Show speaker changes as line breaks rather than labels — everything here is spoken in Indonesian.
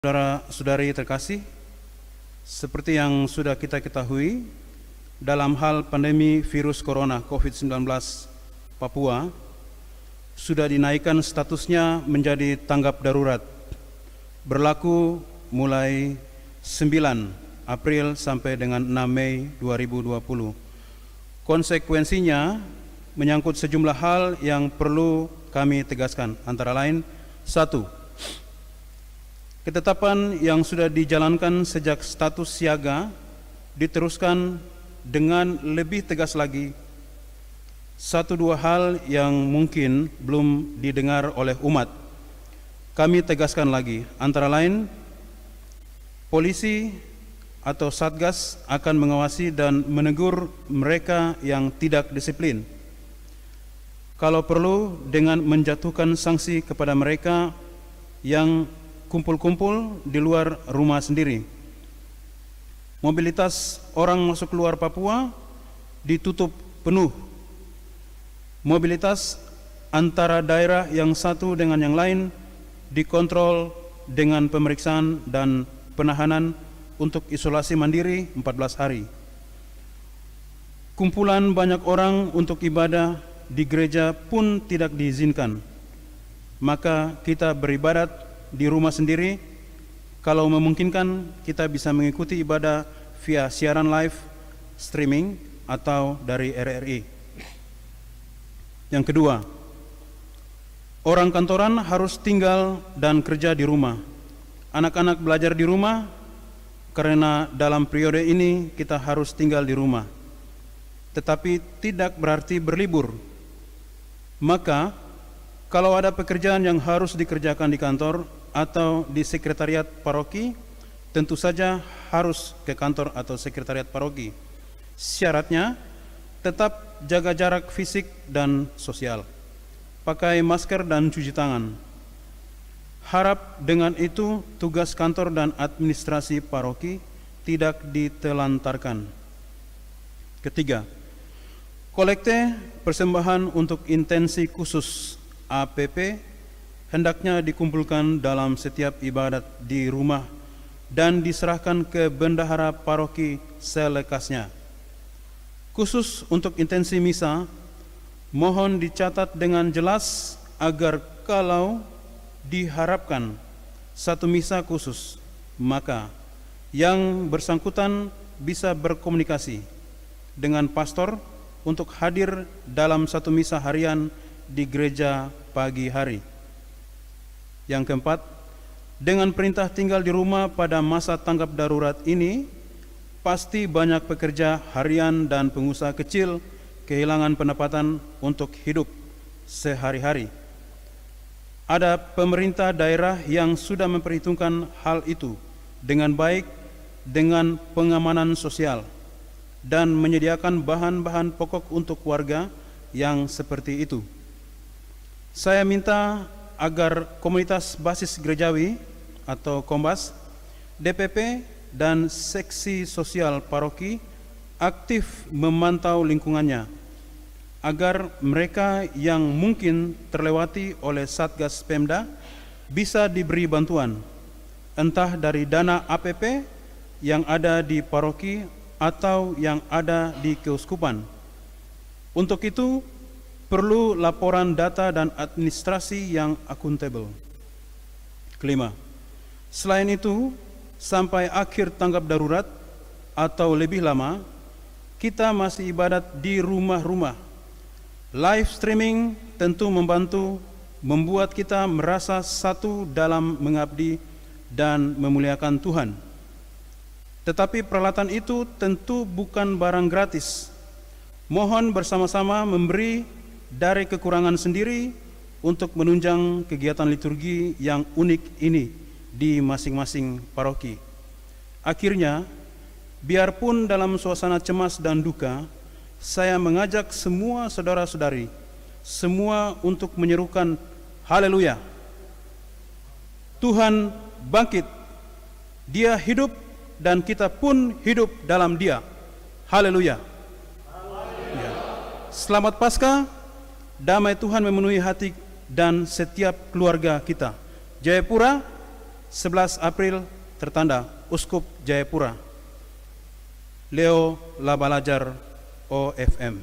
Saudara-saudari terkasih, seperti yang sudah kita ketahui, dalam hal pandemi virus corona COVID-19 Papua sudah dinaikkan statusnya menjadi tanggap darurat, berlaku mulai 9 April sampai dengan 6 Mei 2020. Konsekuensinya menyangkut sejumlah hal yang perlu kami tegaskan, antara lain: 1. Ketetapan yang sudah dijalankan sejak status siaga diteruskan dengan lebih tegas lagi. 1-2 hal yang mungkin belum didengar oleh umat, kami tegaskan lagi, antara lain: polisi atau Satgas akan mengawasi dan menegur mereka yang tidak disiplin, kalau perlu dengan menjatuhkan sanksi kepada mereka yang kumpul-kumpul di luar rumah sendiri. Mobilitas orang masuk keluar Papua ditutup penuh. Mobilitas antara daerah yang satu dengan yang lain dikontrol dengan pemeriksaan dan penahanan untuk isolasi mandiri 14 hari. Kumpulan banyak orang untuk ibadah di gereja pun tidak diizinkan. Maka kita beribadat di rumah sendiri. Kalau memungkinkan, kita bisa mengikuti ibadah via siaran live streaming atau dari RRI. Yang kedua, orang kantoran harus tinggal dan kerja di rumah. Anak-anak belajar di rumah, karena dalam periode ini kita harus tinggal di rumah. Tetapi tidak berarti berlibur. Maka, kalau ada pekerjaan yang harus dikerjakan di kantor atau di sekretariat paroki, tentu saja harus ke kantor atau sekretariat paroki. Syaratnya tetap jaga jarak fisik dan sosial, pakai masker dan cuci tangan. Harap dengan itu tugas kantor dan administrasi paroki tidak ditelantarkan. Ketiga, kolekte persembahan untuk intensi khusus APP hendaknya dikumpulkan dalam setiap ibadat di rumah dan diserahkan ke bendahara paroki selekasnya. Khusus untuk intensi misa, mohon dicatat dengan jelas agar kalau diharapkan satu misa khusus, maka yang bersangkutan bisa berkomunikasi dengan pastor untuk hadir dalam satu misa harian di gereja pagi hari. Yang keempat, dengan perintah tinggal di rumah pada masa tanggap darurat ini, pasti banyak pekerja harian dan pengusaha kecil kehilangan pendapatan untuk hidup sehari-hari. Ada pemerintah daerah yang sudah memperhitungkan hal itu dengan baik dengan pengamanan sosial dan menyediakan bahan-bahan pokok untuk warga yang seperti itu. Saya minta agar komunitas basis gerejawi atau Kombas, DPP, dan seksi sosial paroki aktif memantau lingkungannya, agar mereka yang mungkin terlewati oleh Satgas Pemda bisa diberi bantuan, entah dari dana APP yang ada di paroki atau yang ada di keuskupan. Untuk itu, perlu laporan data dan administrasi yang akuntabel. Kelima, selain itu, sampai akhir tanggap darurat atau lebih lama, kita masih ibadat di rumah-rumah. Live streaming tentu membantu membuat kita merasa satu dalam mengabdi dan memuliakan Tuhan. Tetapi peralatan itu tentu bukan barang gratis. Mohon bersama-sama memberi dari kekurangan sendiri untuk menunjang kegiatan liturgi yang unik ini di masing-masing paroki. Akhirnya, biarpun dalam suasana cemas dan duka, saya mengajak semua saudara-saudari, semua untuk menyerukan haleluya. Tuhan bangkit, Dia hidup dan kita pun hidup dalam Dia. Haleluya. Ya. Selamat Paskah. Damai Tuhan memenuhi hati dan setiap keluarga kita. Jayapura, 11 April tertanda Uskup Jayapura. Leo Labalajar OFM.